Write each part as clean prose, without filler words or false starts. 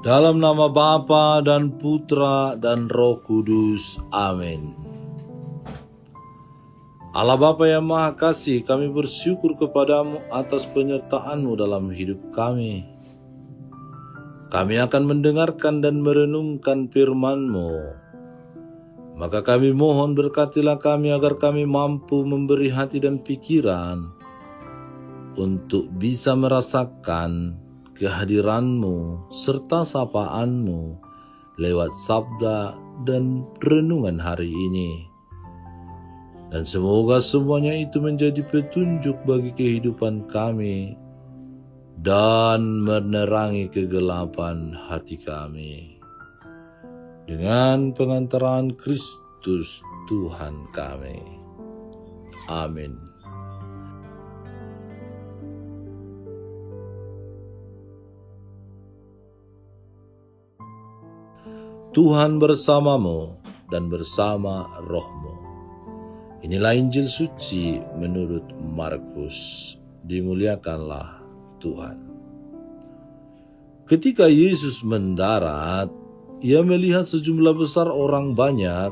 Dalam nama Bapa dan Putra dan Roh Kudus. Amin. Allah Bapa yang Maha Kasih, kami bersyukur kepadamu atas penyertaan-Mu dalam hidup kami. Kami akan mendengarkan dan merenungkan firman-Mu. Maka kami mohon berkatilah kami agar kami mampu memberi hati dan pikiran untuk bisa merasakan kehadiran-Mu serta sapaan-Mu lewat sabda dan renungan hari ini. Dan semoga semuanya itu menjadi petunjuk bagi kehidupan kami dan menerangi kegelapan hati kami. Dengan pengantaran Kristus Tuhan kami. Amin. Tuhan bersamamu dan bersama rohmu. Inilah Injil suci menurut Markus. Dimuliakanlah Tuhan. Ketika Yesus mendarat, Ia melihat sejumlah besar orang banyak,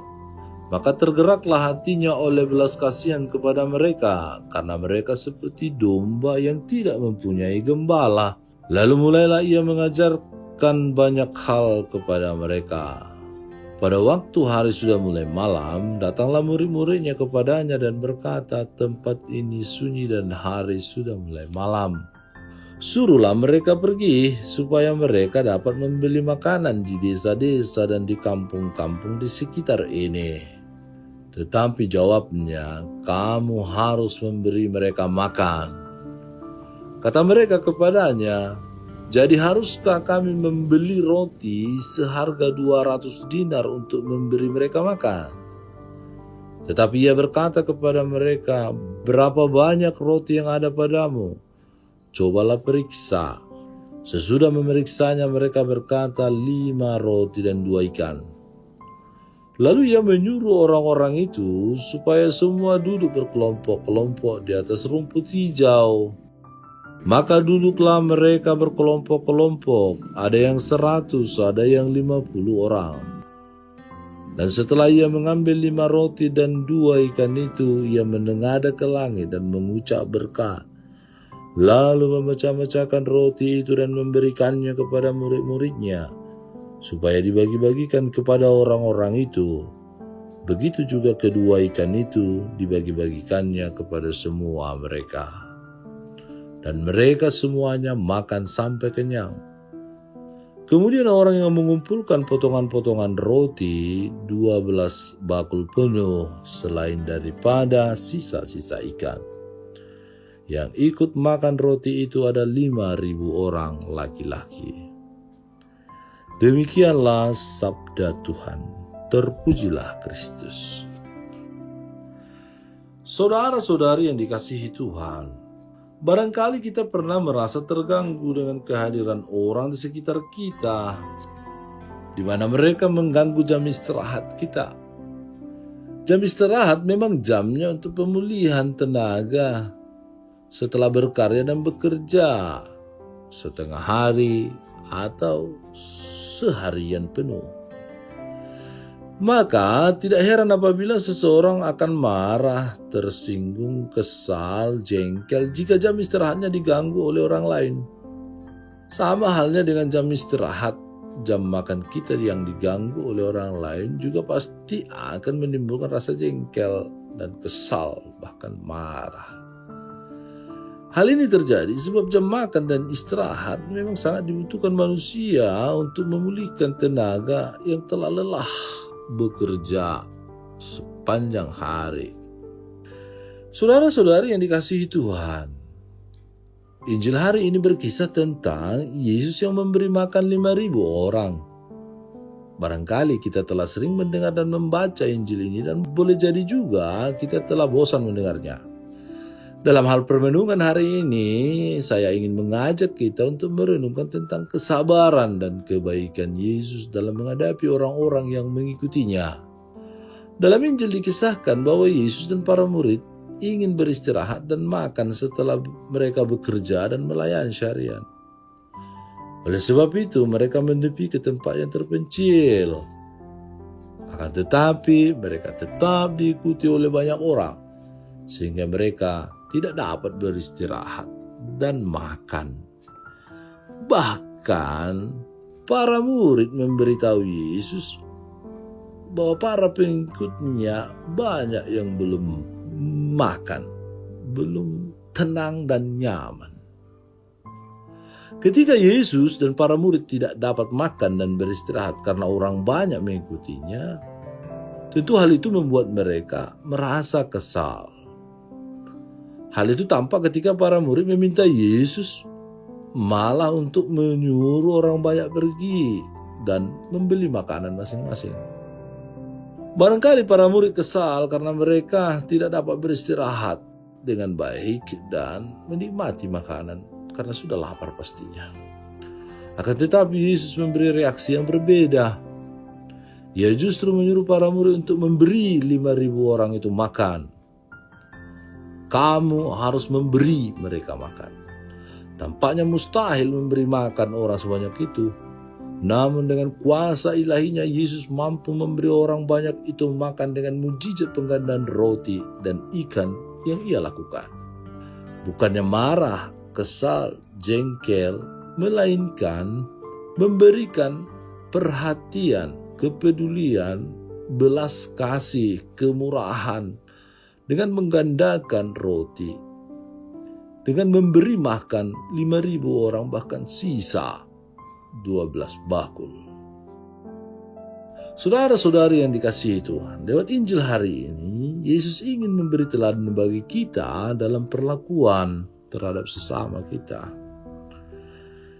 maka tergeraklah hatinya oleh belas kasihan kepada mereka, karena mereka seperti domba yang tidak mempunyai gembala. Lalu mulailah Ia mengajarkan banyak hal kepada mereka. Pada waktu hari sudah mulai malam, datanglah murid-muridnya kepadanya dan berkata, tempat ini sunyi dan hari sudah mulai malam. Suruhlah mereka pergi, supaya mereka dapat membeli makanan di desa-desa dan di kampung-kampung di sekitar ini. Tetapi jawabnya, kamu harus memberi mereka makan. Kata mereka kepadanya, jadi haruskah kami membeli roti seharga 200 dinar untuk memberi mereka makan? Tetapi Ia berkata kepada mereka, berapa banyak roti yang ada padamu? Cobalah periksa. Sesudah memeriksanya mereka berkata, 5 roti dan 2 ikan. Lalu Ia menyuruh orang-orang itu supaya semua duduk berkelompok-kelompok di atas rumput hijau. Maka duduklah mereka berkelompok-kelompok, ada yang 100, ada yang 50 orang. Dan setelah Ia mengambil 5 roti dan 2 ikan itu, Ia menengadah ke langit dan mengucap berkat. Lalu memecah-mecahkan roti itu dan memberikannya kepada murid-muridnya, supaya dibagi-bagikan kepada orang-orang itu. Begitu juga kedua ikan itu dibagi-bagikannya kepada semua mereka. Dan mereka semuanya makan sampai kenyang. Kemudian orang yang mengumpulkan potongan-potongan roti 12 bakul penuh, selain daripada sisa-sisa ikan. Yang ikut makan roti itu ada 5.000 orang laki-laki. Demikianlah sabda Tuhan. Terpujilah Kristus. Saudara-saudari yang dikasihi Tuhan, barangkali kita pernah merasa terganggu dengan kehadiran orang di sekitar kita, di mana mereka mengganggu jam istirahat kita. Jam istirahat memang jamnya untuk pemulihan tenaga setelah berkarya dan bekerja setengah hari atau seharian penuh. Maka tidak heran apabila seseorang akan marah, tersinggung, kesal, jengkel jika jam istirahatnya diganggu oleh orang lain. Sama halnya dengan jam istirahat, jam makan kita yang diganggu oleh orang lain juga pasti akan menimbulkan rasa jengkel dan kesal, bahkan marah. Hal ini terjadi sebab jam makan dan istirahat memang sangat dibutuhkan manusia untuk memulihkan tenaga yang telah lelah bekerja sepanjang hari. Saudara-saudari yang dikasihi Tuhan, Injil hari ini berkisah tentang Yesus yang memberi makan 5.000 orang. Barangkali kita telah sering mendengar dan membaca Injil ini dan boleh jadi juga kita telah bosan mendengarnya. Dalam hal permenungan hari ini, saya ingin mengajak kita untuk merenungkan tentang kesabaran dan kebaikan Yesus dalam menghadapi orang-orang yang mengikutinya. Dalam Injil dikisahkan bahwa Yesus dan para murid ingin beristirahat dan makan setelah mereka bekerja dan melayani seharian. Oleh sebab itu mereka menepi ke tempat yang terpencil. Akan tetapi mereka tetap diikuti oleh banyak orang, sehingga mereka tidak dapat beristirahat dan makan. Bahkan para murid memberitahu Yesus bahwa para pengikutnya banyak yang belum makan, belum tenang dan nyaman. Ketika Yesus dan para murid tidak dapat makan dan beristirahat karena orang banyak mengikutinya, tentu hal itu membuat mereka merasa kesal. Hal itu tampak ketika para murid meminta Yesus malah untuk menyuruh orang banyak pergi dan membeli makanan masing-masing. Barangkali para murid kesal karena mereka tidak dapat beristirahat dengan baik dan menikmati makanan karena sudah lapar pastinya. Akan tetapi Yesus memberi reaksi yang berbeda. Ia justru menyuruh para murid untuk memberi 5.000 orang itu makan. Kamu harus memberi mereka makan. Tampaknya mustahil memberi makan orang sebanyak itu. Namun dengan kuasa ilahinya Yesus mampu memberi orang banyak itu makan dengan mujizat penggandaan roti dan ikan yang ia lakukan. Bukannya marah, kesal, jengkel, melainkan memberikan perhatian, kepedulian, belas kasih, kemurahan dengan menggandakan roti, dengan memberi makan 5.000 orang bahkan sisa 12 bakul. Saudara-saudari yang dikasihi Tuhan, lewat Injil hari ini, Yesus ingin memberi teladan bagi kita dalam perlakuan terhadap sesama kita.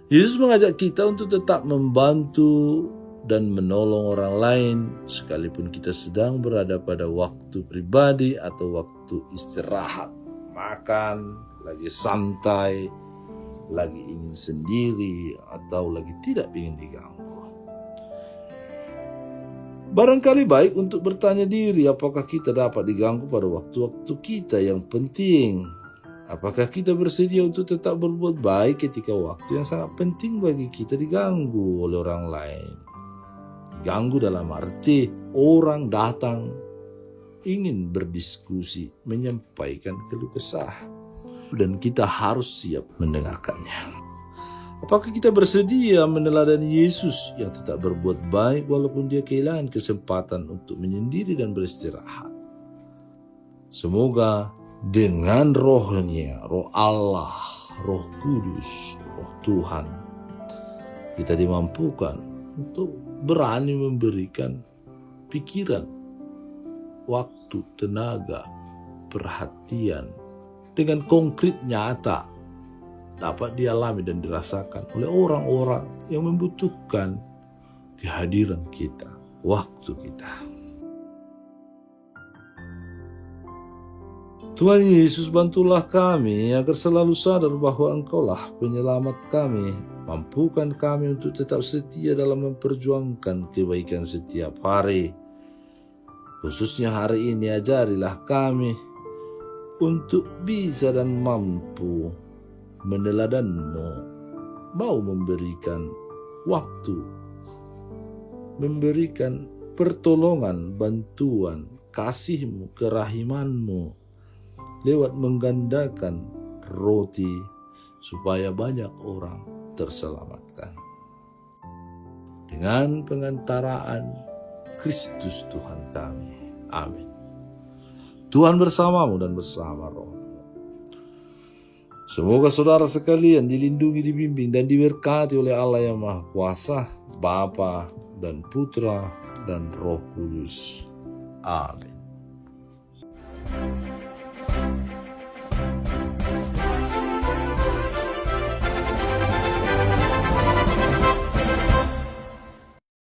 Yesus mengajak kita untuk tetap membantu dan menolong orang lain sekalipun kita sedang berada pada waktu pribadi atau waktu istirahat, makan, lagi santai, lagi ingin sendiri, atau lagi tidak ingin diganggu. Barangkali baik untuk bertanya diri, apakah kita dapat diganggu pada waktu-waktu kita yang penting? Apakah kita bersedia untuk tetap berbuat baik ketika waktu yang sangat penting bagi kita diganggu oleh orang lain? Diganggu dalam arti orang datang ingin berdiskusi, menyampaikan keluh kesah, dan kita harus siap mendengarkannya. Apakah kita bersedia meneladani Yesus yang tetap berbuat baik walaupun dia kehilangan kesempatan untuk menyendiri dan beristirahat? Semoga dengan rohnya, roh Allah, roh kudus, roh Tuhan, kita dimampukan untuk berani memberikan pikiran, waktu, tenaga, perhatian dengan konkret nyata dapat dialami dan dirasakan oleh orang-orang yang membutuhkan kehadiran kita, waktu kita. Tuhan Yesus, bantulah kami agar selalu sadar bahwa Engkaulah penyelamat kami. Mampukan kami untuk tetap setia dalam memperjuangkan kebaikan setiap hari. Khususnya hari ini ajarilah kami untuk bisa dan mampu meneladanmu, mau memberikan waktu, memberikan pertolongan, bantuan, kasihmu, kerahimanmu lewat menggandakan roti supaya banyak orang terselamatkan. Dengan pengantaraan Kristus Tuhan kami. Amin. Tuhan bersamamu dan bersama rohmu. Semoga saudara sekalian dilindungi, dibimbing, dan diberkati oleh Allah yang Maha Kuasa, Bapa dan Putra dan Roh Kudus. Amin.